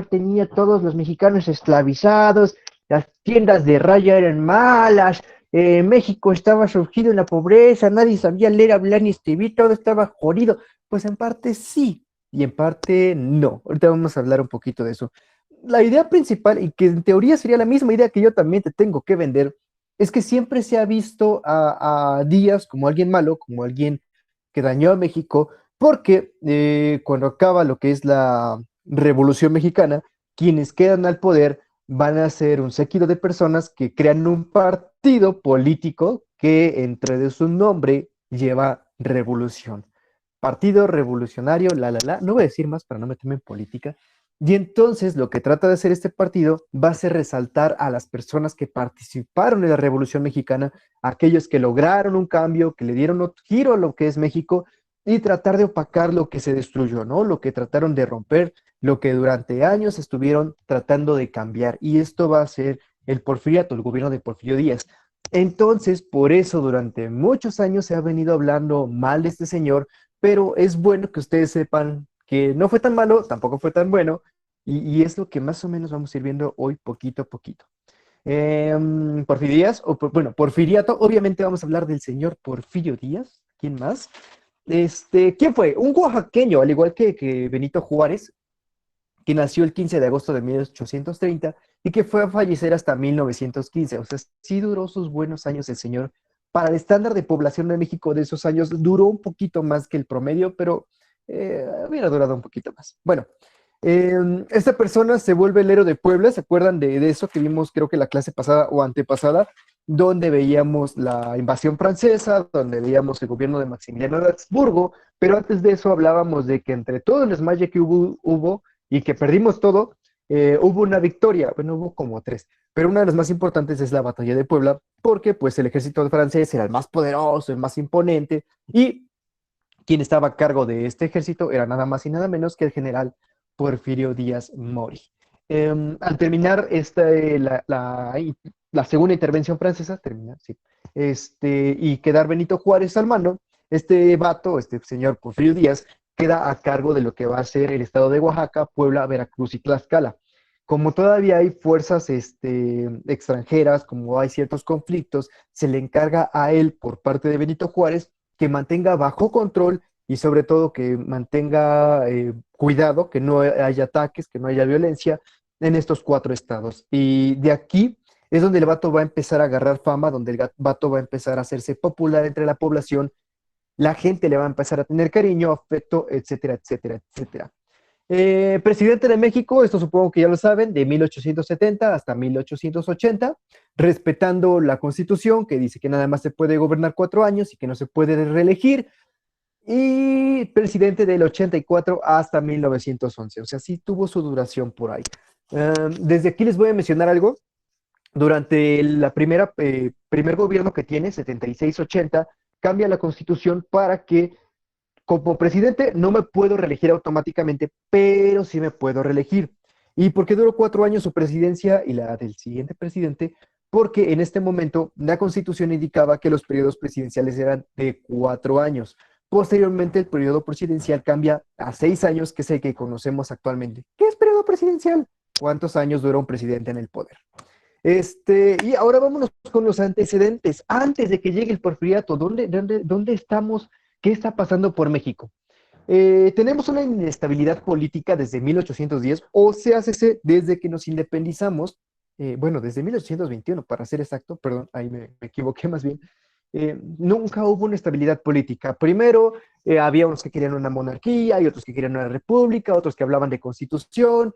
tenía todos los mexicanos esclavizados, las tiendas de raya eran malas, México estaba sumergido en la pobreza, nadie sabía leer, hablar ni escribir, todo estaba jodido. Pues en parte sí, y en parte no. Ahorita vamos a hablar un poquito de eso. La idea principal, y que en teoría sería la misma idea que yo también te tengo que vender, es que siempre se ha visto a Díaz como alguien malo, como alguien que dañó a México, porque cuando acaba lo que es la Revolución Mexicana, quienes quedan al poder van a ser un séquito de personas que crean un partido político que entre de su nombre lleva revolución. Partido Revolucionario, no voy a decir más para no meterme en política. Y entonces lo que trata de hacer este partido va a ser resaltar a las personas que participaron en la Revolución Mexicana, aquellos que lograron un cambio, que le dieron un giro a lo que es México y tratar de opacar lo que se destruyó, ¿no? Lo que trataron de romper, lo que durante años estuvieron tratando de cambiar. Y esto va a ser el porfiriato, el gobierno de Porfirio Díaz. Entonces, por eso durante muchos años se ha venido hablando mal de este señor, pero es bueno que ustedes sepan que no fue tan malo, tampoco fue tan bueno, y es lo que más o menos vamos a ir viendo hoy poquito a poquito. Porfirio Díaz, bueno, Porfiriato, obviamente vamos a hablar del señor Porfirio Díaz. ¿Quién más? ¿Quién fue? Un oaxaqueño, al igual que Benito Juárez, que nació el 15 de agosto de 1830 y que fue a fallecer hasta 1915. O sea, sí duró sus buenos años el señor. Para el estándar de población de México de esos años, duró un poquito más que el promedio, pero hubiera durado un poquito más. Bueno, esta persona se vuelve el héroe de Puebla. ¿Se acuerdan de eso que vimos, creo que la clase pasada o antepasada? Donde veíamos la invasión francesa, donde veíamos el gobierno de Maximiliano de Habsburgo, pero antes de eso hablábamos de que entre todo el desmaye que hubo y que perdimos todo, hubo una victoria, bueno, hubo como tres, pero una de las más importantes es la batalla de Puebla, porque pues el ejército francés era el más poderoso, el más imponente, y quien estaba a cargo de este ejército era nada más y nada menos que el general Porfirio Díaz Mori. Al terminar la segunda intervención francesa, terminar, sí, y quedar Benito Juárez al mando, este vato, este señor Porfirio Díaz, queda a cargo de lo que va a ser el estado de Oaxaca, Puebla, Veracruz y Tlaxcala. Como todavía hay fuerzas extranjeras, como hay ciertos conflictos, se le encarga a él por parte de Benito Juárez que mantenga bajo control y sobre todo que mantenga cuidado, que no haya ataques, que no haya violencia en estos cuatro estados. Y de aquí es donde el vato va a empezar a agarrar fama, donde el vato va a empezar a hacerse popular entre la población, la gente le va a empezar a tener cariño, afecto, etcétera, etcétera, etcétera. Presidente de México, esto supongo que ya lo saben, de 1870 hasta 1880, respetando la Constitución que dice que nada más se puede gobernar 4 años y que no se puede reelegir, y presidente del 84 hasta 1911, o sea, sí tuvo su duración por ahí. Desde aquí les voy a mencionar algo. Durante la primer gobierno que tiene, 76-80, cambia la Constitución para que como presidente no me puedo reelegir automáticamente, pero sí me puedo reelegir. ¿Y por qué duró 4 años su presidencia y la del siguiente presidente? Porque en este momento la Constitución indicaba que los periodos presidenciales eran de 4 años. Posteriormente, el periodo presidencial cambia a 6 años, que es el que conocemos actualmente. ¿Qué es periodo presidencial? ¿Cuántos años dura un presidente en el poder? Y ahora vámonos con los antecedentes. Antes de que llegue el porfiriato, ¿dónde estamos? ¿Qué está pasando por México? Tenemos una inestabilidad política desde 1810, o sea, desde que nos independizamos, bueno, desde 1821, para ser exacto, perdón, ahí me equivoqué más bien. Nunca hubo una estabilidad política. Primero, había unos que querían una monarquía, y otros que querían una república, otros que hablaban de constitución.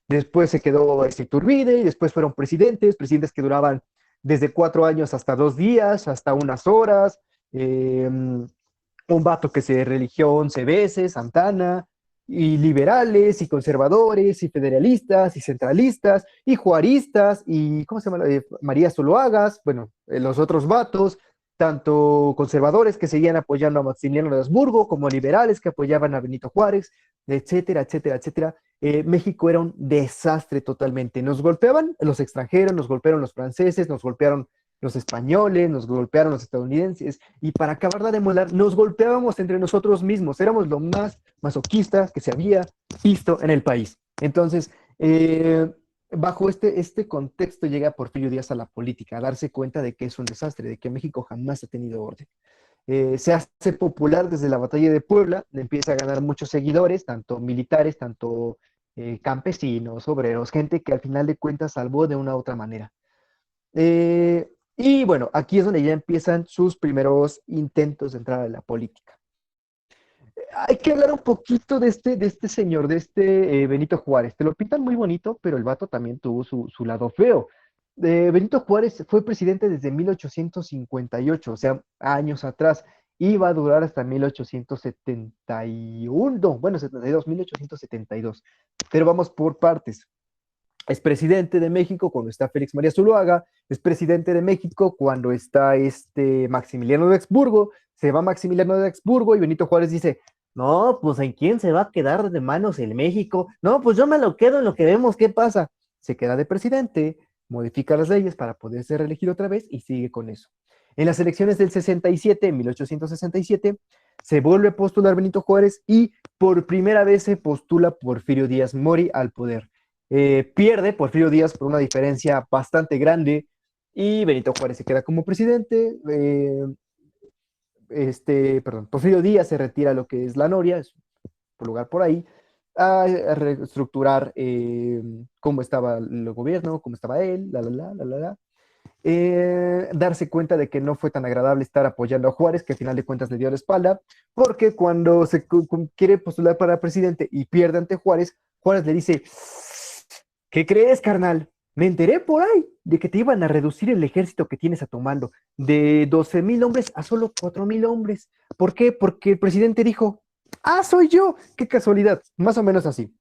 Después se quedó Iturbide y después fueron presidentes que duraban desde 4 años hasta 2 días, hasta unas horas. Un vato que se religió 11 veces, Santana, y liberales, y conservadores, y federalistas, y centralistas, y juaristas, y ¿cómo se llama? María Zuluagas, bueno, los otros vatos, tanto conservadores que seguían apoyando a Maximiliano de Habsburgo, como liberales que apoyaban a Benito Juárez, etcétera, etcétera, etcétera. México era un desastre totalmente. Nos golpeaban los extranjeros, nos golpearon los franceses, nos golpearon los españoles, nos golpearon los estadounidenses, y para acabarla de molar, nos golpeábamos entre nosotros mismos. Éramos lo más masoquista que se había visto en el país. Entonces, Eh, Bajo este contexto llega Porfirio Díaz a la política, a darse cuenta de que es un desastre, de que México jamás ha tenido orden. Se hace popular desde la batalla de Puebla, empieza a ganar muchos seguidores, tanto militares, tanto campesinos, obreros, gente que al final de cuentas salvó de una u otra manera. Y bueno, aquí es donde ya empiezan sus primeros intentos de entrar a la política. Hay que hablar un poquito de este señor, de este Benito Juárez. Te lo pintan muy bonito, pero el vato también tuvo su lado feo. Benito Juárez fue presidente desde 1858, o sea, años atrás. Iba a durar hasta 1871, bueno, 72, 1872. Pero vamos por partes. Es presidente de México cuando está Félix María Zuluaga, es presidente de México cuando está Maximiliano de Habsburgo, se va Maximiliano de Habsburgo y Benito Juárez dice, no, pues ¿en quién se va a quedar de manos el México? No, pues yo me lo quedo en lo que vemos qué pasa. Se queda de presidente, modifica las leyes para poder ser reelegido otra vez y sigue con eso. En las elecciones del 67, 1867, se vuelve a postular Benito Juárez y por primera vez se postula Porfirio Díaz Mori al poder. Pierde Porfirio Díaz por una diferencia bastante grande y Benito Juárez se queda como presidente. Perdón, Porfirio Díaz se retira a lo que es la Noria, es un lugar por ahí, a reestructurar cómo estaba el gobierno, cómo estaba él, darse cuenta de que no fue tan agradable estar apoyando a Juárez, que al final de cuentas le dio la espalda, porque cuando se quiere postular para presidente y pierde ante Juárez, Juárez le dice, ¿qué crees, carnal? Me enteré por ahí de que te iban a reducir el ejército que tienes a tu mando de 12,000 hombres a solo 4,000 hombres. ¿Por qué? Porque el presidente dijo, ah, soy yo. Qué casualidad. Más o menos así.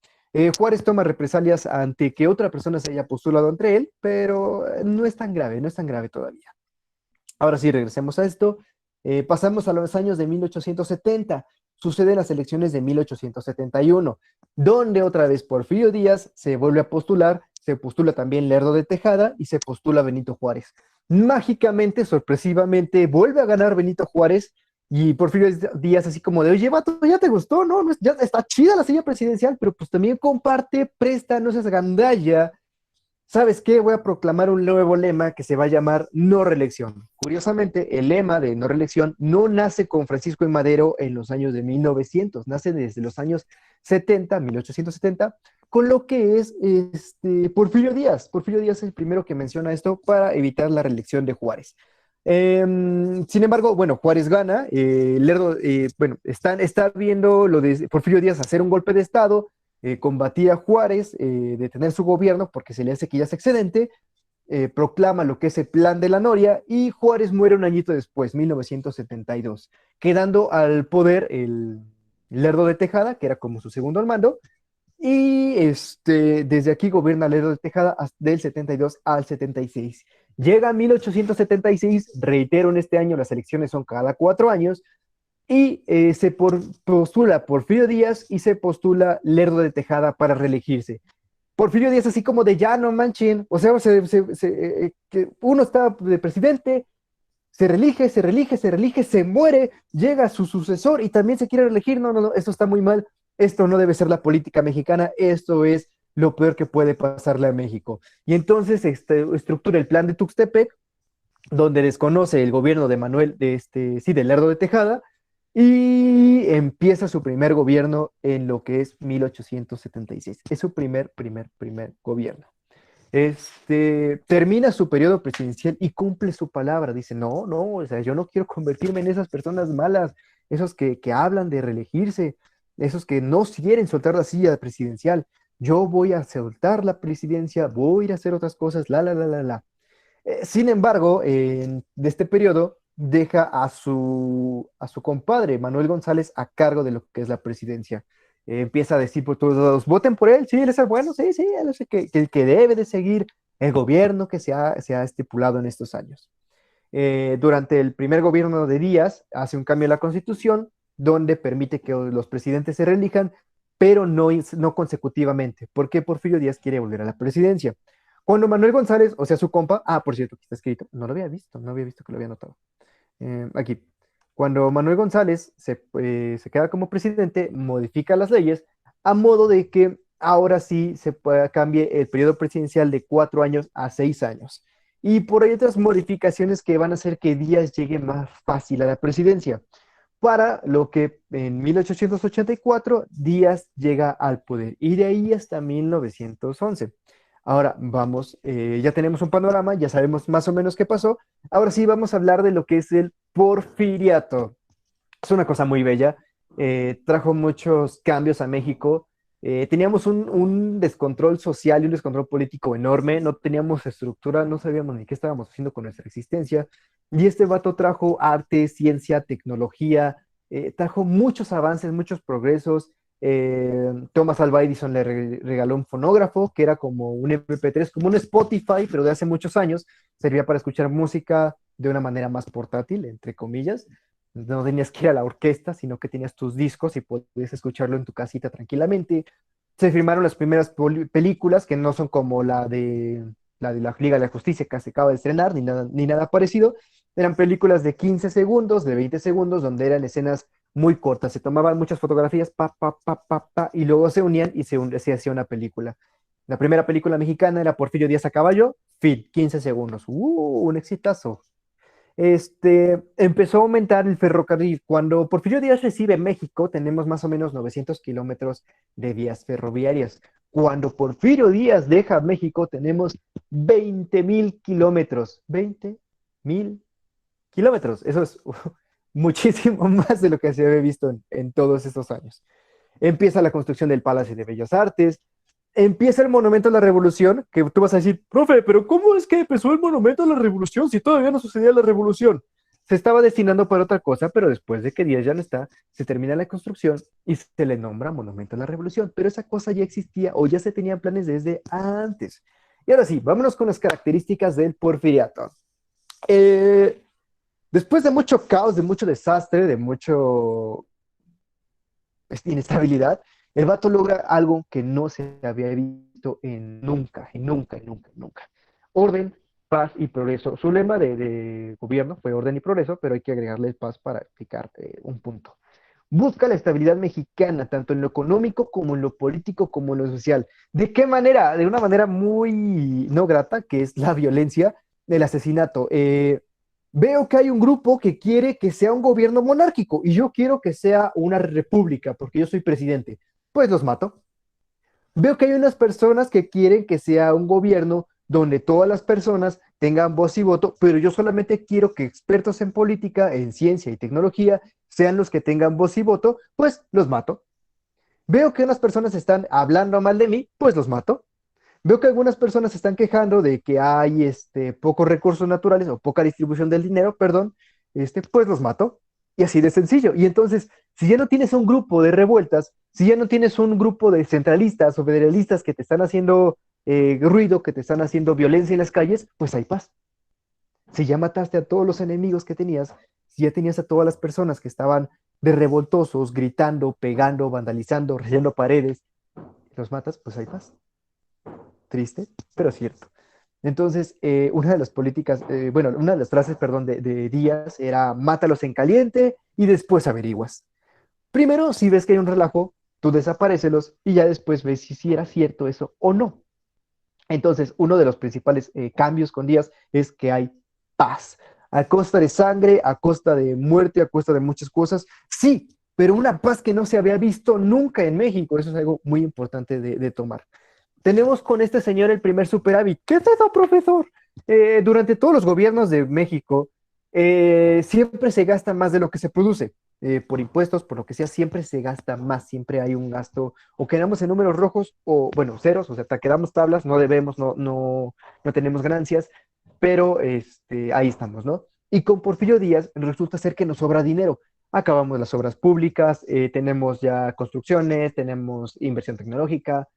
Juárez toma represalias ante que otra persona se haya postulado entre él, pero no es tan grave, no es tan grave todavía. Ahora sí, regresemos a esto. Pasamos a los años de 1870. Suceden las elecciones de 1871, donde otra vez Porfirio Díaz se vuelve a postular, se postula también Lerdo de Tejada y se postula Benito Juárez. Mágicamente, sorpresivamente, vuelve a ganar Benito Juárez y Porfirio Díaz así como de, oye, vato, ¿ya te gustó? No, ya está chida la silla presidencial, pero pues también comparte, presta, no seas gandalla. ¿Sabes qué? Voy a proclamar un nuevo lema que se va a llamar no reelección. Curiosamente, el lema de no reelección no nace con Francisco I. Madero en los años de 1900, nace desde los años 70, 1870, con lo que es Porfirio Díaz. Porfirio Díaz es el primero que menciona esto para evitar la reelección de Juárez. Sin embargo, bueno, Juárez gana, Lerdo, bueno, está viendo lo de Porfirio Díaz hacer un golpe de Estado, combatir a Juárez, detener su gobierno porque se le hace que ya es excedente, proclama lo que es el plan de la Noria y Juárez muere un añito después, 1972, quedando al poder el Lerdo de Tejada, que era como su segundo al mando, y desde aquí gobierna Lerdo de Tejada del 72 al 76. Llega 1876, reitero, en este año las elecciones son cada 4 años, y postula Porfirio Díaz y se postula Lerdo de Tejada para reelegirse. Porfirio Díaz así como de ya no manchen, o sea, que uno está de presidente, se reelige, se reelige, se reelige, se muere, llega su sucesor y también se quiere reelegir. No, no, no, esto está muy mal, esto no debe ser la política mexicana, esto es lo peor que puede pasarle a México. Y entonces estructura el plan de Tuxtepec, donde desconoce el gobierno de Manuel, de Lerdo de Tejada, y empieza su primer gobierno en lo que es 1876. Es su primer gobierno. Termina su periodo presidencial y cumple su palabra. Dice, no, no, o sea, yo no quiero convertirme en esas personas malas, esos que hablan de reelegirse, esos que no quieren soltar la silla presidencial. Yo voy a soltar la presidencia, voy a ir a hacer otras cosas, la. Sin embargo, de este periodo deja a su compadre, Manuel González, a cargo de lo que es la presidencia. Empieza a decir por todos lados, voten por él, sí, él es el bueno, sí, sí, él es el que debe de seguir el gobierno que se ha estipulado en estos años. Durante el primer gobierno de Díaz, hace un cambio en la Constitución donde permite que los presidentes se reelijan, pero no consecutivamente, porque Porfirio Díaz quiere volver a la presidencia. Cuando Manuel González, o sea, su compa, por cierto, aquí está escrito, no lo había visto, no había visto que lo había notado. Aquí, cuando Manuel González se queda como presidente, modifica las leyes a modo de que ahora sí cambie el periodo presidencial de 4 años a 6 años. Y por ahí otras modificaciones que van a hacer que Díaz llegue más fácil a la presidencia. Para lo que en 1884 Díaz llega al poder y de ahí hasta 1911. Ahora vamos, ya tenemos un panorama, ya sabemos más o menos qué pasó. Ahora sí vamos a hablar de lo que es el porfiriato. Es una cosa muy bella, trajo muchos cambios a México. Teníamos un descontrol social y un descontrol político enorme, no teníamos estructura, no sabíamos ni qué estábamos haciendo con nuestra existencia. Y este vato trajo arte, ciencia, tecnología, trajo muchos avances, muchos progresos. Thomas Alva Edison le regaló un fonógrafo que era como un MP3, como un Spotify, pero de hace muchos años. Servía para escuchar música de una manera más portátil, entre comillas. No tenías que ir a la orquesta, sino que tenías tus discos y podías escucharlo en tu casita tranquilamente. Se firmaron las primeras películas que no son como la de la Liga de la Justicia que se acaba de estrenar, ni nada parecido. Eran películas de 15 segundos, de 20 segundos, donde eran escenas muy cortas. Se tomaban muchas fotografías, y luego se unían y se hacía una película. La primera película mexicana era Porfirio Díaz a caballo, fin, 15 segundos. Un exitazo. Empezó a aumentar el ferrocarril. Cuando Porfirio Díaz recibe México, tenemos más o menos 900 kilómetros de vías ferroviarias. Cuando Porfirio Díaz deja México, tenemos 20.000 kilómetros. 20.000 kilómetros. Eso es muchísimo más de lo que se había visto en todos estos años. Empieza la construcción del Palacio de Bellas Artes, empieza el Monumento a la Revolución, que tú vas a decir, profe, pero ¿cómo es que empezó el Monumento a la Revolución si todavía no sucedía la Revolución? Se estaba destinando para otra cosa, pero después de que Díaz ya no está, se termina la construcción y se le nombra Monumento a la Revolución, pero esa cosa ya existía o ya se tenían planes desde antes. Y ahora sí, vámonos con las características del porfiriato. Eh, Después de mucho caos, de mucho desastre, de mucho inestabilidad, el vato logra algo que no se había visto en nunca, en nunca, en nunca, en nunca. Orden, paz y progreso. Su lema de gobierno fue orden y progreso, pero hay que agregarle paz para explicar un punto. Busca la estabilidad mexicana, tanto en lo económico como en lo político como en lo social. ¿De qué manera? De una manera muy no grata, que es la violencia, el asesinato. Veo que hay un grupo que quiere que sea un gobierno monárquico y yo quiero que sea una república porque yo soy presidente. Pues los mato. Veo que hay unas personas que quieren que sea un gobierno donde todas las personas tengan voz y voto, pero yo solamente quiero que expertos en política, en ciencia y tecnología sean los que tengan voz y voto, pues los mato. Veo que unas personas están hablando mal de mí, pues los mato. Veo que algunas personas se están quejando de que hay pocos recursos naturales o poca distribución del dinero, perdón, pues los mato. Y así de sencillo. Y entonces, si ya no tienes un grupo de revueltas, si ya no tienes un grupo de centralistas o federalistas que te están haciendo ruido, que te están haciendo violencia en las calles, pues hay paz. Si ya mataste a todos los enemigos que tenías, si ya tenías a todas las personas que estaban de revoltosos, gritando, pegando, vandalizando, rayando paredes, los matas, pues hay paz. Triste, pero cierto. Entonces, una de las políticas, bueno, una de las frases, perdón, de Díaz era mátalos en caliente y después averiguas. Primero, si ves que hay un relajo, tú desaparécelos y ya después ves si era cierto eso o no. Entonces, uno de los principales cambios con Díaz es que hay paz. A costa de sangre, a costa de muerte, a costa de muchas cosas. Sí, pero una paz que no se había visto nunca en México. Eso es algo muy importante de tomar. Tenemos con este señor el primer superávit. ¿Qué es eso, profesor? Durante todos los gobiernos de México, siempre se gasta más de lo que se produce. Por impuestos, por lo que sea, siempre se gasta más, siempre hay un gasto, o quedamos en números rojos, o bueno, ceros, o sea, quedamos tablas, no debemos, no tenemos ganancias, pero ahí estamos, ¿no? Y con Porfirio Díaz resulta ser que nos sobra dinero. Acabamos las obras públicas, tenemos ya construcciones, tenemos inversión tecnológica,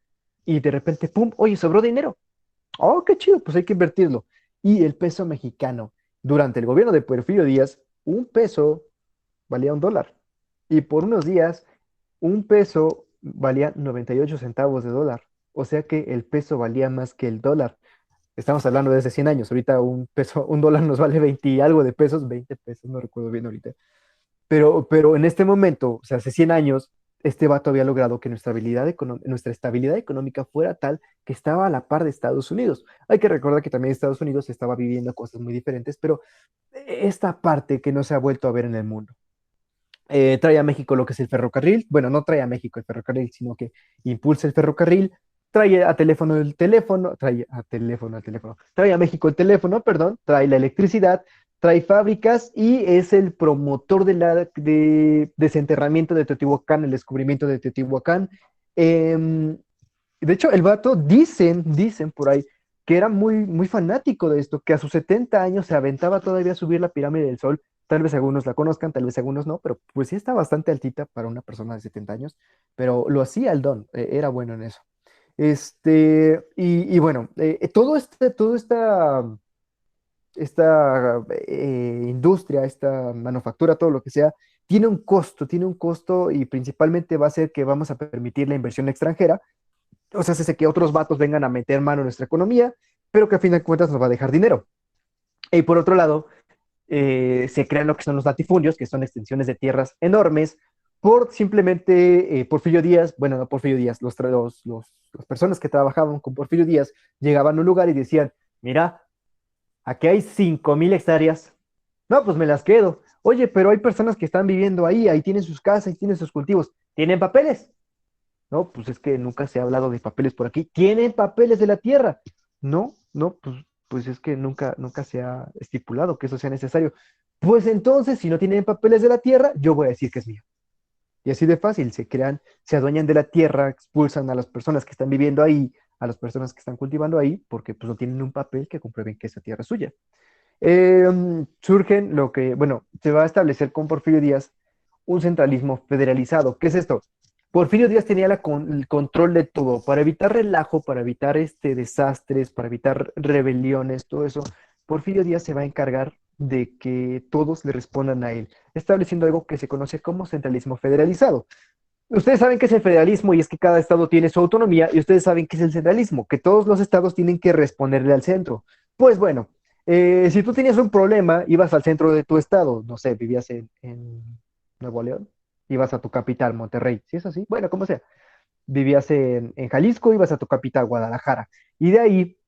y de repente, ¡pum! Oye, sobró dinero. Oh, qué chido, pues hay que invertirlo. Y el peso mexicano, durante el gobierno de Porfirio Díaz, un peso valía $1. Y por unos días, un peso valía 98 centavos de dólar. O sea que el peso valía más que el dólar. Estamos hablando de hace 100 años. Ahorita un dólar nos vale 20 y algo de pesos, 20 pesos, no recuerdo bien ahorita. Pero en este momento, o sea, hace 100 años, este vato había logrado que nuestra estabilidad económica fuera tal que estaba a la par de Estados Unidos. Hay que recordar que también Estados Unidos estaba viviendo cosas muy diferentes, pero esta parte que no se ha vuelto a ver en el mundo. Trae a México lo que es el ferrocarril, bueno, no trae a México el ferrocarril, sino que impulsa el ferrocarril, trae a teléfono el teléfono, trae a México el teléfono, perdón, trae la electricidad, trae fábricas y es el promotor de desenterramiento de Teotihuacán, el descubrimiento de Teotihuacán. Eh, de hecho, el vato, dicen por ahí, que era muy fanático de esto, que a sus 70 años se aventaba todavía a subir la pirámide del Sol. Tal vez algunos la conozcan, tal vez algunos no, pero pues sí está bastante altita para una persona de 70 años, pero lo hacía el don, era bueno en eso. Y bueno, toda esta industria, esta manufactura, todo lo que sea, tiene un costo y principalmente va a ser que vamos a permitir la inversión extranjera, o sea, hace que otros vatos vengan a meter mano en nuestra economía, pero que a fin de cuentas nos va a dejar dinero. Y por otro lado, se crean lo que son los latifundios, que son extensiones de tierras enormes, por simplemente Porfirio Díaz, bueno, no Porfirio Díaz, las personas que trabajaban con Porfirio Díaz llegaban a un lugar y decían, mira, aquí hay 5,000 hectáreas, no, pues me las quedo. Oye, pero hay personas que están viviendo ahí, ahí tienen sus casas, ahí tienen sus cultivos, ¿tienen papeles? No, pues es que nunca se ha hablado de papeles por aquí. ¿Tienen papeles de la tierra? No, no, pues es que nunca se ha estipulado que eso sea necesario. Pues entonces, si no tienen papeles de la tierra, yo voy a decir que es mío. Y así de fácil, se adueñan de la tierra, expulsan a las personas que están viviendo ahí, a las personas que están cultivando ahí, porque pues no tienen un papel que comprueben que esa tierra es suya. Surgen bueno, se va a establecer con Porfirio Díaz un centralismo federalizado. ¿Qué es esto? Porfirio Díaz tenía el control de todo, para evitar relajo, para evitar desastres, para evitar rebeliones, todo eso. Porfirio Díaz se va a encargar de que todos le respondan a él, estableciendo algo que se conoce como centralismo federalizado. Ustedes saben qué es el federalismo y es que cada estado tiene su autonomía y ustedes saben qué es el centralismo, que todos los estados tienen que responderle al centro. Pues bueno, si tú tenías un problema, ibas al centro de tu estado, no sé, vivías en Nuevo León, ibas a tu capital, Monterrey, ¿sí es así? Bueno, como sea, vivías en Jalisco, ibas a tu capital, Guadalajara, y de ahí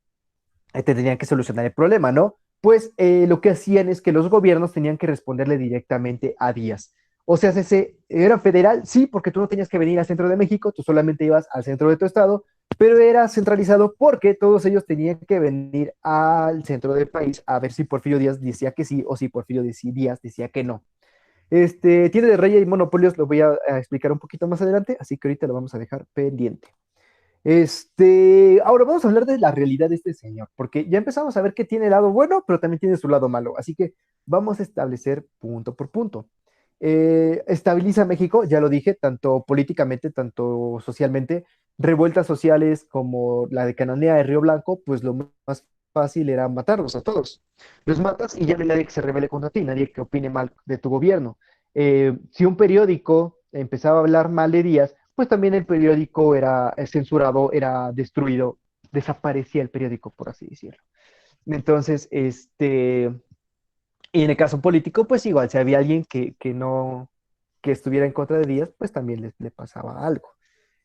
te tenían que solucionar el problema, ¿no? Pues lo que hacían es que los gobiernos tenían que responderle directamente a Díaz. O sea, era federal, sí, porque tú no tenías que venir al centro de México, tú solamente ibas al centro de tu estado, pero era centralizado porque todos ellos tenían que venir al centro del país a ver si Porfirio Díaz decía que sí o si Porfirio Díaz decía que no. Tiene de Rey y Monopolios, lo voy a explicar un poquito más adelante, así que ahorita lo vamos a dejar pendiente. Ahora vamos a hablar de la realidad de este señor, porque ya empezamos a ver que tiene el lado bueno, pero también tiene su lado malo. Así que vamos a establecer punto por punto. Estabiliza México, ya lo dije, tanto políticamente, tanto socialmente. Revueltas sociales como la de Cananea de Río Blanco, pues lo más fácil era matarlos a todos. Los matas y ya no hay nadie que se rebele contra ti, nadie que opine mal de tu gobierno. Si un periódico empezaba a hablar mal de Díaz, pues también el periódico era censurado, era destruido, desaparecía el periódico, por así decirlo. Entonces, y en el caso político, pues igual, si había alguien que no, que estuviera en contra de Díaz, pues también le pasaba algo.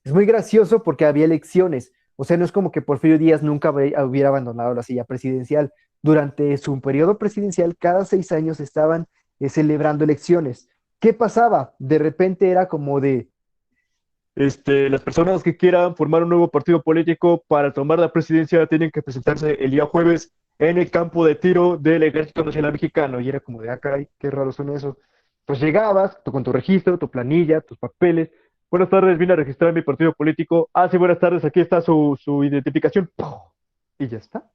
Es muy gracioso porque había elecciones, o sea, no es como que Porfirio Díaz nunca hubiera abandonado la silla presidencial. Durante su periodo presidencial, cada 6 años estaban celebrando elecciones. ¿Qué pasaba? De repente era como de, las personas que quieran formar un nuevo partido político para tomar la presidencia tienen que presentarse el día jueves en el campo de tiro del Ejército Nacional Mexicano. Y era como de, ah, caray, qué raro suena eso. Pues llegabas tú con tu registro, tu planilla, tus papeles. Buenas tardes, vine a registrar mi partido político. Ah, sí, buenas tardes, aquí está su identificación. ¡Pum! Y ya está.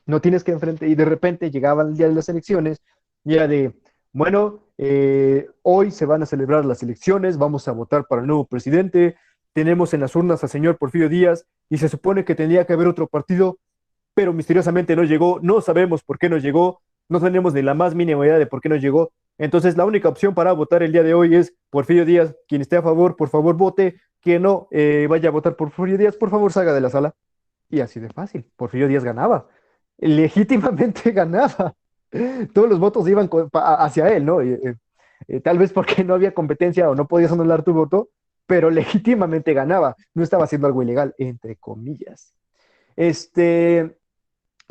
No tienes que enfrentar. Y de repente llegaba el día de las elecciones y era de, bueno, hoy se van a celebrar las elecciones, vamos a votar para el nuevo presidente, tenemos en las urnas al señor Porfirio Díaz y se supone que tendría que haber otro partido, pero misteriosamente no llegó, no sabemos por qué no llegó, no tenemos ni la más mínima idea de por qué no llegó. Entonces la única opción para votar el día de hoy es Porfirio Díaz. Quien esté a favor, por favor vote. Quien no vaya a votar por Porfirio Díaz, por favor salga de la sala. Y así de fácil, Porfirio Díaz ganaba, legítimamente ganaba. Todos los votos iban hacia él, ¿no? tal vez porque no había competencia o no podías anular tu voto, pero legítimamente ganaba, no estaba haciendo algo ilegal, entre comillas. Este,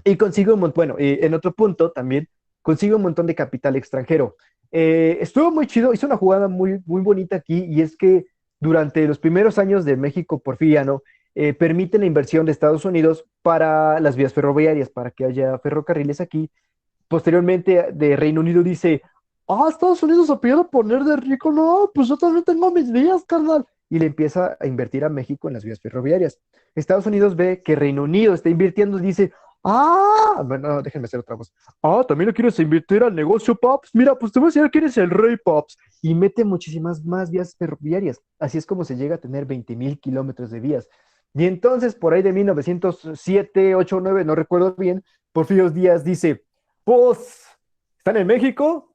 y consigue un montón, bueno, en otro punto también, consigue un montón de capital extranjero. Estuvo muy chido, hizo una jugada muy, muy bonita aquí, y es que durante los primeros años de México porfiriano, permite la inversión de Estados Unidos para las vías ferroviarias, para que haya ferrocarriles aquí. Posteriormente, de Reino Unido dice, Estados Unidos se pidió poner de rico, no, pues yo también tengo mis vías, carnal. Y le empieza a invertir a México en las vías ferroviarias. Estados Unidos ve que Reino Unido está invirtiendo y dice, bueno, no, déjenme hacer otra voz. ¿También le quieres invertir al negocio, Pops? Mira, pues te voy a decir que eres el rey, Pops. Y mete muchísimas más vías ferroviarias. Así es como se llega a tener 20,000 kilómetros de vías. Y entonces, por ahí de 1907, 8, 9, no recuerdo bien, Porfirio Díaz dice, pues, ¿están en México?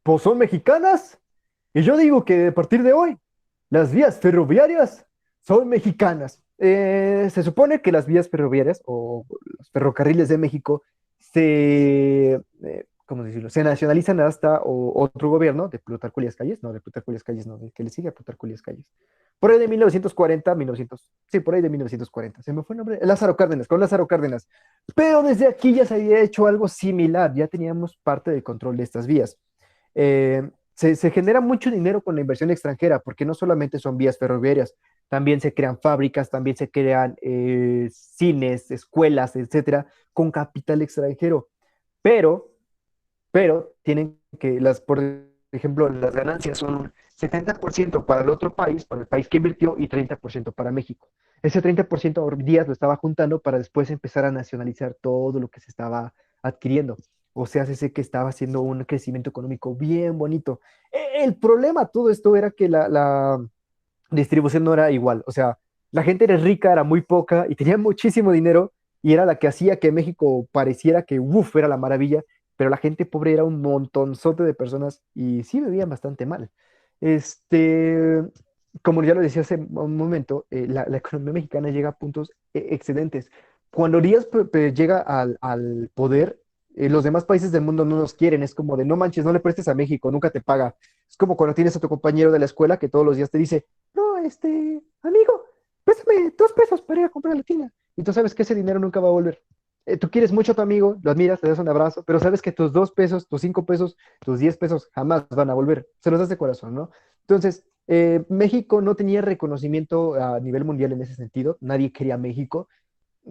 Pues son mexicanas. Y yo digo que a partir de hoy, las vías ferroviarias son mexicanas. Se supone que las vías ferroviarias o los ferrocarriles de México ¿cómo decirlo? Se nacionalizan hasta otro gobierno de Plutarco Elías Calles, no, de Plutarco Elías Calles, no, de que le sigue a Plutarco Elías Calles. Por ahí de 1940, 1900, sí, por ahí de 1940. Se me fue el nombre. Lázaro Cárdenas, con Lázaro Cárdenas. Pero desde aquí ya se había hecho algo similar, ya teníamos parte del control de estas vías. Se genera mucho dinero con la inversión extranjera, porque no solamente son vías ferroviarias, también se crean fábricas, también se crean cines, escuelas, etcétera, con capital extranjero. Pero, pero tienen que, por ejemplo, las ganancias son 70% para el otro país, para el país que invirtió, y 30% para México. Ese 30% Díaz lo estaba juntando para después empezar a nacionalizar todo lo que se estaba adquiriendo. O sea, se sé que estaba haciendo un crecimiento económico bien bonito. El problema de todo esto era que la distribución no era igual. O sea, la gente era rica, era muy poca y tenía muchísimo dinero, y era la que hacía que México pareciera que, uff, era la maravilla, pero la gente pobre era un montonzote de personas y sí vivían bastante mal. Este, como ya lo decía hace un momento, la economía mexicana llega a puntos excedentes. Cuando Díaz llega al poder, los demás países del mundo no nos quieren. Es como de, no manches, no le prestes a México, nunca te paga. Es como cuando tienes a tu compañero de la escuela que todos los días te dice, no, amigo, préstame 2 pesos para ir a comprar a la tienda. Y tú sabes que ese dinero nunca va a volver. Tú quieres mucho a tu amigo, lo admiras, te das un abrazo, pero sabes que tus 2 pesos, tus 5 pesos, tus 10 pesos jamás van a volver. Se los das de corazón, ¿no? Entonces, México no tenía reconocimiento a nivel mundial en ese sentido. Nadie quería México.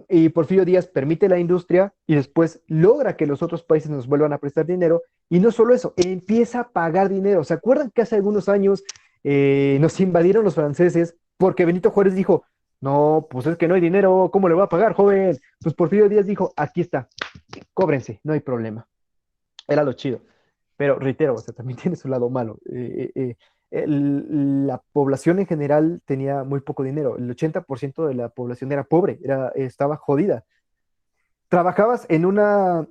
Y Porfirio Díaz permite la industria y después logra que los otros países nos vuelvan a prestar dinero. Y no solo eso, empieza a pagar dinero. ¿Se acuerdan que hace algunos años nos invadieron los franceses porque Benito Juárez dijo, no, pues es que no hay dinero, ¿cómo le va a pagar, joven? Pues Porfirio Díaz dijo, aquí está, cóbrense, no hay problema. Era lo chido. Pero reitero, o sea, también tiene su lado malo. La población en general tenía muy poco dinero. El 80% de la población era pobre, estaba jodida. Trabajabas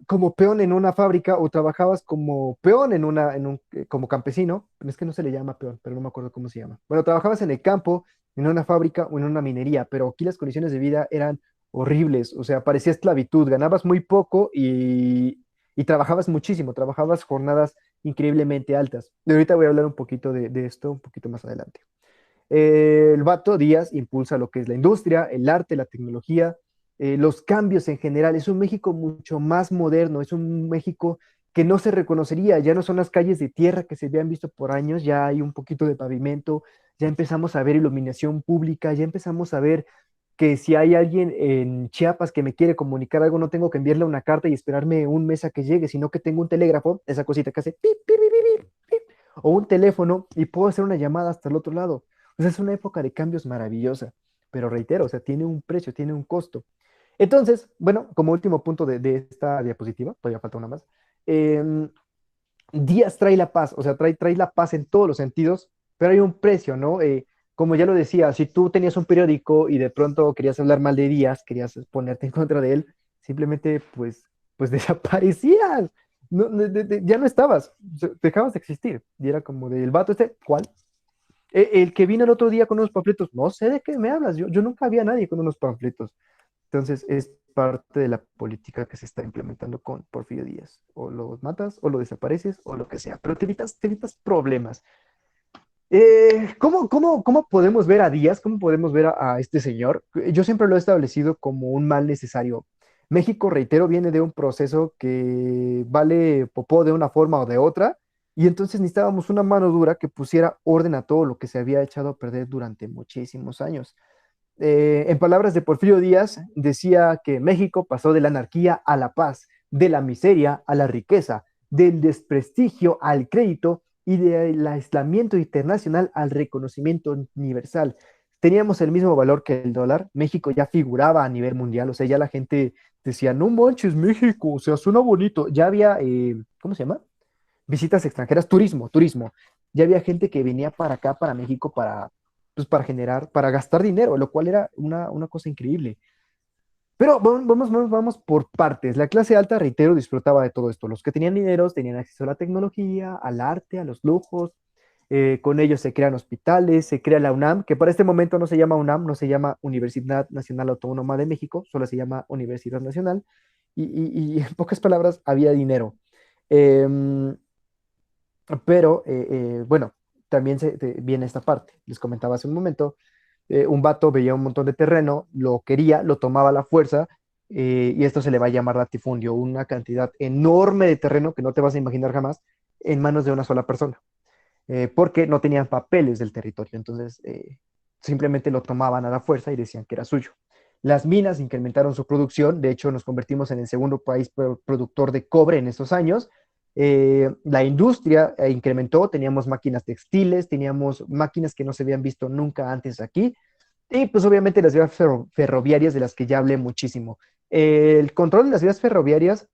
como peón en una fábrica, o trabajabas como peón como campesino, es que no se le llama peón, pero no me acuerdo cómo se llama. Bueno, trabajabas en el campo, en una fábrica o en una minería, pero aquí las condiciones de vida eran horribles, o sea, parecía esclavitud, ganabas muy poco y trabajabas muchísimo, trabajabas jornadas increíblemente altas. Y ahorita voy a hablar un poquito de esto un poquito más adelante. El vato Díaz impulsa lo que es la industria, el arte, la tecnología, los cambios en general. Es un México mucho más moderno, es un México que no se reconocería, ya no son las calles de tierra que se habían visto por años, ya hay un poquito de pavimento, ya empezamos a ver iluminación pública, ya empezamos a ver que si hay alguien en Chiapas que me quiere comunicar algo, no tengo que enviarle una carta y esperarme un mes a que llegue, sino que tengo un telégrafo, esa cosita que hace pip, pip, pip, pip, pip, o un teléfono, y puedo hacer una llamada hasta el otro lado. O sea, es una época de cambios maravillosa, pero reitero, o sea, tiene un precio, tiene un costo. Entonces, bueno, como último punto de esta diapositiva, todavía falta una más, eh, Díaz trae la paz, o sea, trae la paz en todos los sentidos, pero hay un precio, ¿no? Como ya lo decía, si tú tenías un periódico y de pronto querías hablar mal de Díaz, querías ponerte en contra de él, simplemente pues desaparecías. Ya no estabas, dejabas de existir. Y era como del vato ¿cuál? El que vino el otro día con unos panfletos, no sé de qué me hablas, yo nunca había nadie con unos panfletos. Entonces, parte de la política que se está implementando con Porfirio Díaz. O lo matas, o lo desapareces, o lo que sea, pero te evitas problemas. ¿Cómo podemos ver a Díaz? ¿Cómo podemos ver a este señor? Yo siempre lo he establecido como un mal necesario. México, reitero, viene de un proceso que vale popó de una forma o de otra, y entonces necesitábamos una mano dura que pusiera orden a todo lo que se había echado a perder durante muchísimos años. En palabras de Porfirio Díaz, decía que México pasó de la anarquía a la paz, de la miseria a la riqueza, del desprestigio al crédito y del aislamiento internacional al reconocimiento universal. Teníamos el mismo valor que el dólar, México ya figuraba a nivel mundial, o sea, ya la gente decía, no manches, México, o sea, suena bonito. Ya había, ¿cómo se llama? Visitas extranjeras, turismo. Ya había gente que venía para acá, para México, pues, para generar, para gastar dinero, lo cual era una cosa increíble. Pero vamos por partes. La clase alta, reitero, disfrutaba de todo esto. Los que tenían dinero tenían acceso a la tecnología, al arte, a los lujos. Con ellos se crean hospitales, se crea la UNAM, que para este momento no se llama UNAM, no se llama Universidad Nacional Autónoma de México, solo se llama Universidad Nacional. Y en pocas palabras, había dinero. Em, pero, bueno, también viene esta parte. Les comentaba hace un momento, un vato veía un montón de terreno, lo quería, lo tomaba a la fuerza, y esto se le va a llamar latifundio, una cantidad enorme de terreno que no te vas a imaginar jamás en manos de una sola persona, porque no tenían papeles del territorio, entonces simplemente lo tomaban a la fuerza y decían que era suyo. Las minas incrementaron su producción, de hecho nos convertimos en el segundo país productor de cobre en estos años. La industria incrementó, teníamos máquinas textiles, teníamos máquinas que no se habían visto nunca antes aquí, y pues obviamente las vías ferroviarias de las que ya hablé muchísimo. El control de las vías ferroviarias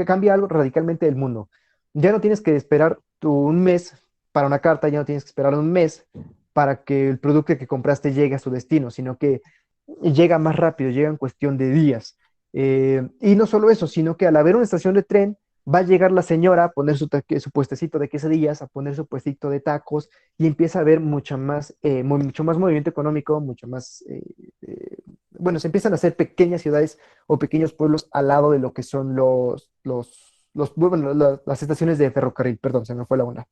cambia algo radicalmente del mundo. Ya no tienes que esperar un mes para una carta, ya no tienes que esperar un mes para que el producto que compraste llegue a su destino, sino que llega más rápido, llega en cuestión de días. Y no solo eso, sino que al haber una estación de tren, va a llegar la señora a poner su puestecito de quesadillas, a poner su puestecito de tacos, y empieza a haber mucho más movimiento económico, mucho más, bueno, se empiezan a hacer pequeñas ciudades o pequeños pueblos al lado de lo que son bueno, las estaciones de ferrocarril, perdón, se me fue la onda.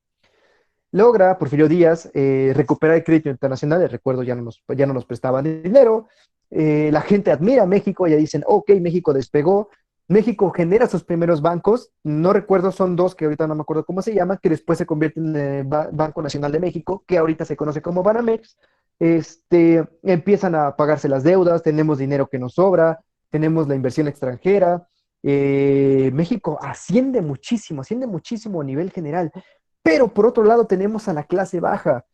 Logra Porfirio Díaz recuperar el crédito internacional, el recuerdo ya no nos prestaban dinero, la gente admira a México, ya dicen, ok, México despegó, México genera sus primeros bancos, no recuerdo, son dos que ahorita no me acuerdo cómo se llaman, que después se convierten en el Banco Nacional de México, que ahorita se conoce como Banamex. Empiezan a pagarse las deudas, tenemos dinero que nos sobra, tenemos la inversión extranjera. México asciende muchísimo a nivel general, pero por otro lado tenemos a la clase baja,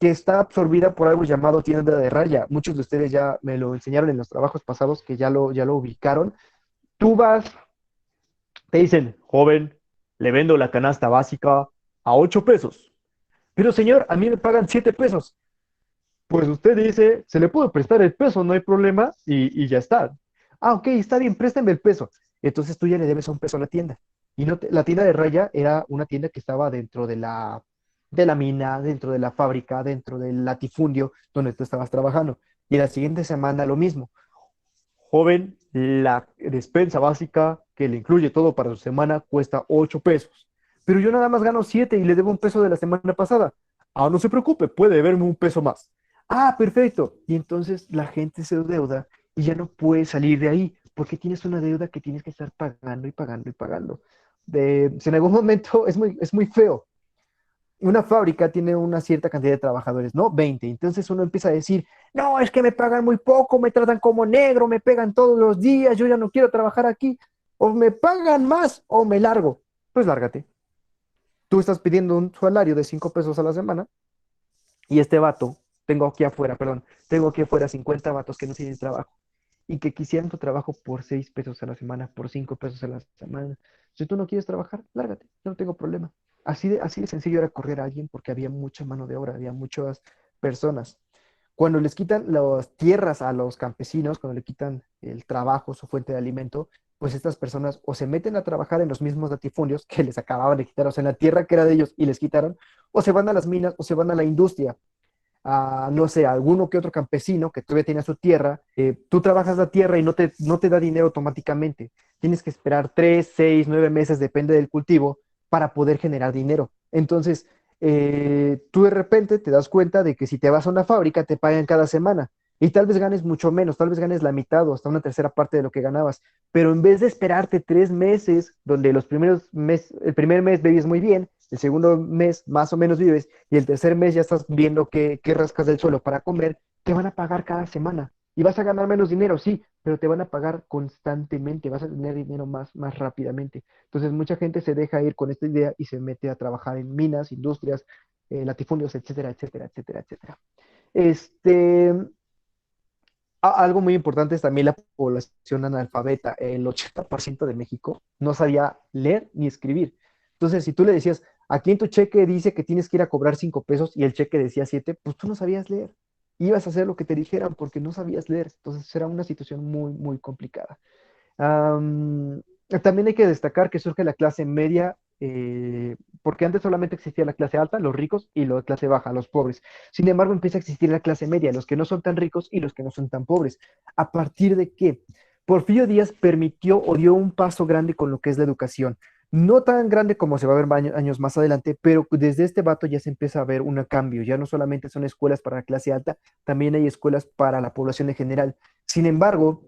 que está absorbida por algo llamado tienda de raya. Muchos de ustedes ya me lo enseñaron en los trabajos pasados, que ya lo ubicaron. Tú vas, te dicen, joven, le vendo la canasta básica a 8 pesos. Pero señor, a mí me pagan 7 pesos. Pues usted dice, se le puede prestar el peso, no hay problema, y ya está. Ah, ok, está bien, préstame el peso. Entonces tú ya le debes un peso a la tienda. Y no la tienda de raya era una tienda que estaba dentro de la mina, dentro de la fábrica, dentro del latifundio donde tú estabas trabajando. Y la siguiente semana lo mismo. Joven, la despensa básica que le incluye todo para su semana cuesta 8 pesos. Pero yo nada más gano 7 y le debo un peso de la semana pasada. Ah, no se preocupe, puede deberme un peso más. Ah, perfecto. Y entonces la gente se endeuda y ya no puede salir de ahí porque tienes una deuda que tienes que estar pagando y pagando y pagando. Si en algún momento es muy feo, una fábrica tiene una cierta cantidad de trabajadores, ¿no? 20. Entonces uno empieza a decir, no, es que me pagan muy poco, me tratan como negro, me pegan todos los días, yo ya no quiero trabajar aquí. O me pagan más o me largo. Pues lárgate. Tú estás pidiendo un salario de 5 pesos a la semana y este vato, tengo aquí afuera 50 vatos que no tienen trabajo y que quisieran tu trabajo por 6 pesos a la semana, por 5 pesos a la semana. Si tú no quieres trabajar, lárgate, yo no tengo problema. Así de sencillo era correr a alguien porque había mucha mano de obra, había muchas personas. Cuando les quitan las tierras a los campesinos, cuando le quitan el trabajo, su fuente de alimento, pues estas personas o se meten a trabajar en los mismos latifundios que les acababan de quitar, o sea, en la tierra que era de ellos y les quitaron, o se van a las minas o se van a la industria. a, no sé, a alguno que otro campesino que todavía tiene su tierra, tú trabajas la tierra y no te da dinero automáticamente. Tienes que esperar 3, 6, 9 meses, depende del cultivo, para poder generar dinero. Entonces, tú de repente te das cuenta de que si te vas a una fábrica, te pagan cada semana. Y tal vez ganes mucho menos, tal vez ganes la mitad o hasta una tercera parte de lo que ganabas. Pero en vez de esperarte 3 meses, donde el primer mes vives muy bien, el segundo mes más o menos vives, y el tercer mes ya estás viendo qué rascas del suelo para comer, te van a pagar cada semana. Y vas a ganar menos dinero, sí, pero te van a pagar constantemente, vas a tener dinero más rápidamente. Entonces, mucha gente se deja ir con esta idea y se mete a trabajar en minas, industrias, latifundios, etcétera, etcétera, etcétera, etcétera. Este, Algo muy importante es también la población analfabeta. El 80% de México no sabía leer ni escribir. Entonces, si tú le decías, aquí en tu cheque dice que tienes que ir a cobrar 5 pesos y el cheque decía 7, pues tú no sabías leer. Ibas a hacer lo que te dijeran porque no sabías leer. Entonces, era una situación muy complicada. Am, También hay que destacar que surge la clase media, porque antes solamente existía la clase alta, los ricos, y la clase baja, los pobres. Sin embargo, empieza a existir la clase media, los que no son tan ricos y los que no son tan pobres. ¿A partir de qué? Porfirio Díaz permitió o dio un paso grande con lo que es la educación. No tan grande como se va a ver años más adelante, pero desde este vato ya se empieza a ver un cambio. Ya no solamente son escuelas para la clase alta, también hay escuelas para la población en general. Sin embargo,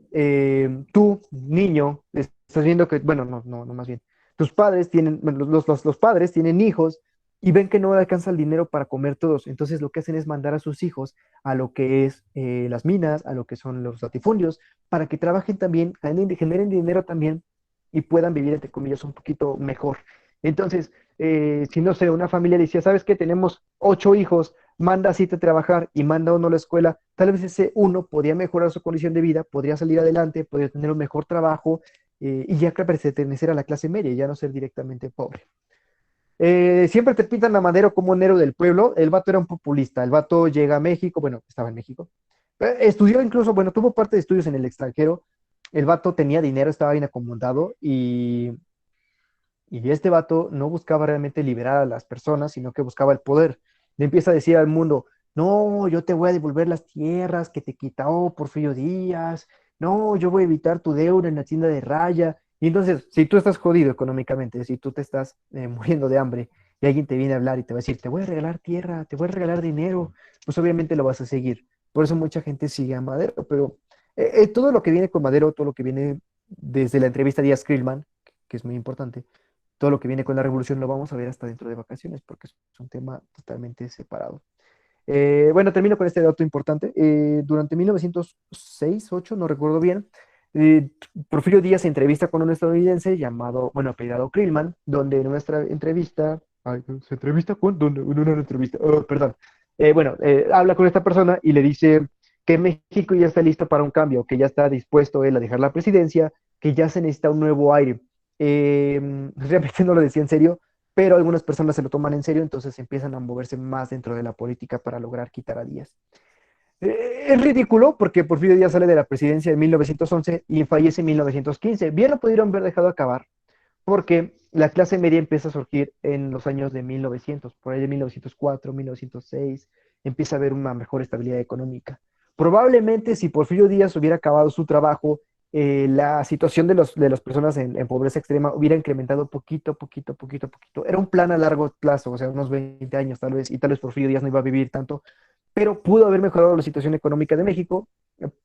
tú, niño, estás viendo que, bueno, no, más bien, tus padres tienen, bueno, los padres tienen hijos y ven que no alcanza el dinero para comer todos. Entonces lo que hacen es mandar a sus hijos a lo que es las minas, a lo que son los latifundios, para que trabajen también, generen dinero también y puedan vivir, entre comillas, un poquito mejor. Entonces, si no sé, una familia decía, ¿sabes qué? Tenemos 8 hijos, manda a 7 a trabajar y manda a uno a la escuela, tal vez ese uno podría mejorar su condición de vida, podría salir adelante, podría tener un mejor trabajo y ya que pertenecer a la clase media, ya no ser directamente pobre. Siempre te pintan a Madero como un héroe del pueblo, el vato era un populista, el vato llega a México, bueno, estaba en México, estudió incluso, bueno, tuvo parte de estudios en el extranjero, el vato tenía dinero, estaba bien acomodado y este vato no buscaba realmente liberar a las personas, sino que buscaba el poder. Le empieza a decir al mundo, no, yo te voy a devolver las tierras que te quitó Porfirio Díaz, no, yo voy a evitar tu deuda en la tienda de raya. Y entonces, si tú estás jodido económicamente, si tú te estás muriendo de hambre y alguien te viene a hablar y te va a decir, te voy a regalar tierra, te voy a regalar dinero, pues obviamente lo vas a seguir. Por eso mucha gente sigue a Madero, pero todo lo que viene con Madero, todo lo que viene desde la entrevista a Díaz Krillman, que es muy importante, todo lo que viene con la revolución lo vamos a ver hasta dentro de vacaciones, porque es un tema totalmente separado. Bueno, termino con este dato importante. Durante 1906, 8, no recuerdo bien, eh, Porfirio Díaz se entrevista con un estadounidense llamado, bueno, apellidado Krillman, donde en nuestra entrevista, ay, ¿se entrevista con? ¿Dónde? No, no, no, entrevista, oh, perdón. Bueno, habla con esta persona y le dice que México ya está listo para un cambio, que ya está dispuesto él a dejar la presidencia, que ya se necesita un nuevo aire. Realmente no lo decía en serio, pero algunas personas se lo toman en serio, entonces empiezan a moverse más dentro de la política para lograr quitar a Díaz. Es ridículo porque Porfirio Díaz sale de la presidencia en 1911 y fallece en 1915. Bien lo pudieron haber dejado acabar porque la clase media empieza a surgir en los años de 1900, por ahí de 1904, 1906, empieza a haber una mejor estabilidad económica. Probablemente si Porfirio Díaz hubiera acabado su trabajo, la situación de las personas en pobreza extrema hubiera incrementado poquito, poquito, poquito, poquito. Era un plan a largo plazo, o sea, unos 20 años tal vez, y tal vez Porfirio Díaz no iba a vivir tanto, pero pudo haber mejorado la situación económica de México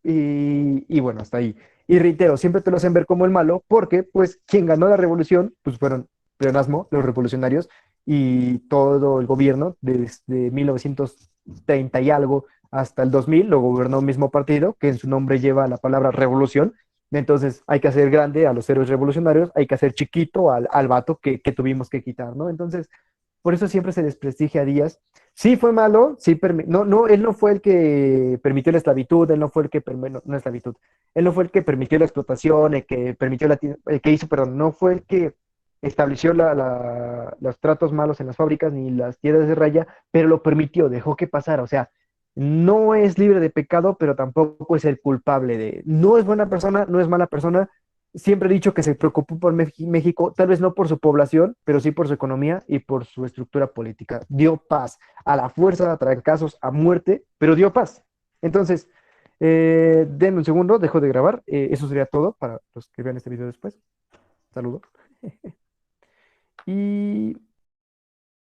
y bueno, hasta ahí. Y reitero, siempre te lo hacen ver como el malo porque pues quien ganó la revolución pues fueron pleonasmo, los revolucionarios y todo el gobierno desde 1930 y algo hasta el 2000 lo gobernó un mismo partido que en su nombre lleva la palabra revolución. Entonces hay que hacer grande a los héroes revolucionarios, hay que hacer chiquito al vato que tuvimos que quitar, ¿no? Entonces, por eso siempre se desprestigia a Díaz. Sí fue malo, sí, no, él no fue el que permitió la esclavitud, él no fue el que, no esclavitud, él no fue el que permitió la explotación, el que permitió el que hizo, perdón, no fue el que estableció los tratos malos en las fábricas ni las tiendas de raya, pero lo permitió, dejó que pasara, o sea, no es libre de pecado, pero tampoco es el culpable de, no es buena persona, no es mala persona, siempre he dicho que se preocupó por México, tal vez no por su población, pero sí por su economía y por su estructura política. Dio paz a la fuerza, a trancazos, a muerte, pero dio paz. Entonces, denme un segundo, dejo de grabar. Eso sería todo para los que vean este video después. Saludos. Y